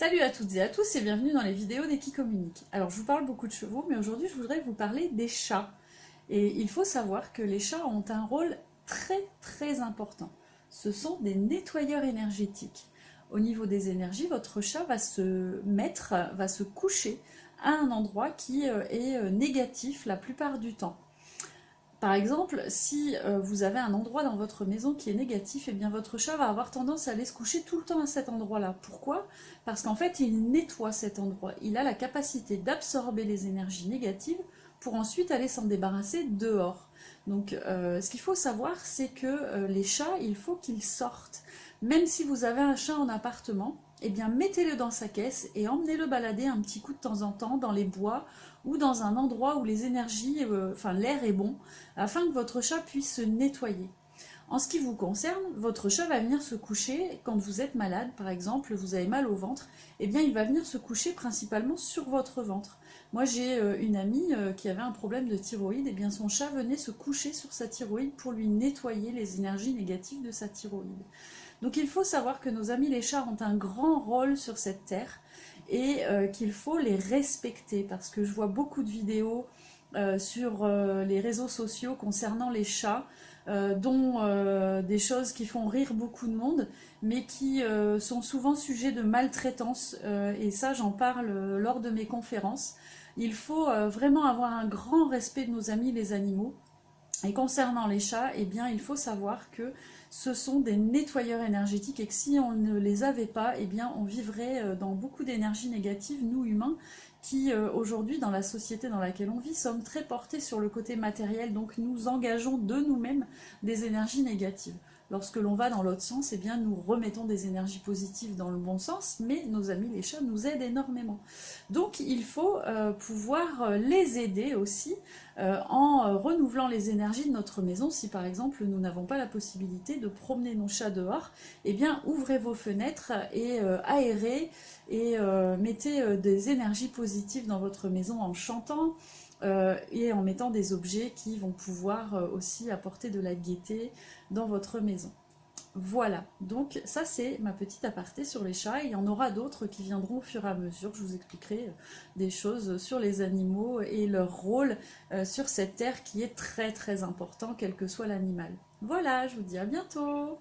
Salut à toutes et à tous et bienvenue dans les vidéos des qui communiquent. Alors je vous parle beaucoup de chevaux, mais aujourd'hui je voudrais vous parler des chats. Et il faut savoir que les chats ont un rôle très important. Ce sont des nettoyeurs énergétiques. Au niveau des énergies, votre chat va se coucher à un endroit qui est négatif la plupart du temps. Par exemple, si vous avez un endroit dans votre maison qui est négatif, eh bien votre chat va avoir tendance à aller se coucher tout le temps à cet endroit-là. Pourquoi? Parce qu'en fait, il nettoie cet endroit. Il a la capacité d'absorber les énergies négatives pour ensuite aller s'en débarrasser dehors. Donc, ce qu'il faut savoir, c'est que les chats, il faut qu'ils sortent. Même si vous avez un chat en appartement, eh bien mettez-le dans sa caisse et emmenez-le balader un petit coup de temps en temps dans les bois ou dans un endroit où les énergies, l'air est bon, afin que votre chat puisse se nettoyer. En ce qui vous concerne, votre chat va venir se coucher quand vous êtes malade, par exemple, vous avez mal au ventre, eh bien il va venir se coucher principalement sur votre ventre. Moi j'ai une amie qui avait un problème de thyroïde, et bien son chat venait se coucher sur sa thyroïde pour lui nettoyer les énergies négatives de sa thyroïde. Donc il faut savoir que nos amis les chats ont un grand rôle sur cette terre et qu'il faut les respecter parce que je vois beaucoup de vidéos sur les réseaux sociaux concernant les chats, dont des choses qui font rire beaucoup de monde, mais qui sont souvent sujets de maltraitance, et ça j'en parle lors de mes conférences. Il faut vraiment avoir un grand respect de nos amis les animaux. Et concernant les chats, eh bien, il faut savoir que ce sont des nettoyeurs énergétiques et que si on ne les avait pas, eh bien, on vivrait dans beaucoup d'énergie négative, nous humains, qui aujourd'hui, dans la société dans laquelle on vit, sommes très portés sur le côté matériel, donc nous engageons de nous-mêmes des énergies négatives. Lorsque l'on va dans l'autre sens, eh bien, nous remettons des énergies positives dans le bon sens, mais nos amis les chats nous aident énormément. Donc il faut pouvoir les aider aussi en renouvelant les énergies de notre maison. Si par exemple nous n'avons pas la possibilité de promener nos chats dehors, eh bien ouvrez vos fenêtres et aérez et mettez des énergies positives dans votre maison en chantant, et en mettant des objets qui vont pouvoir aussi apporter de la gaieté dans votre maison. Voilà, donc ça c'est ma petite aparté sur les chats. Il y en aura d'autres qui viendront au fur et à mesure. Je vous expliquerai des choses sur les animaux et leur rôle sur cette terre qui est très important, quel que soit l'animal. Voilà, je vous dis à bientôt!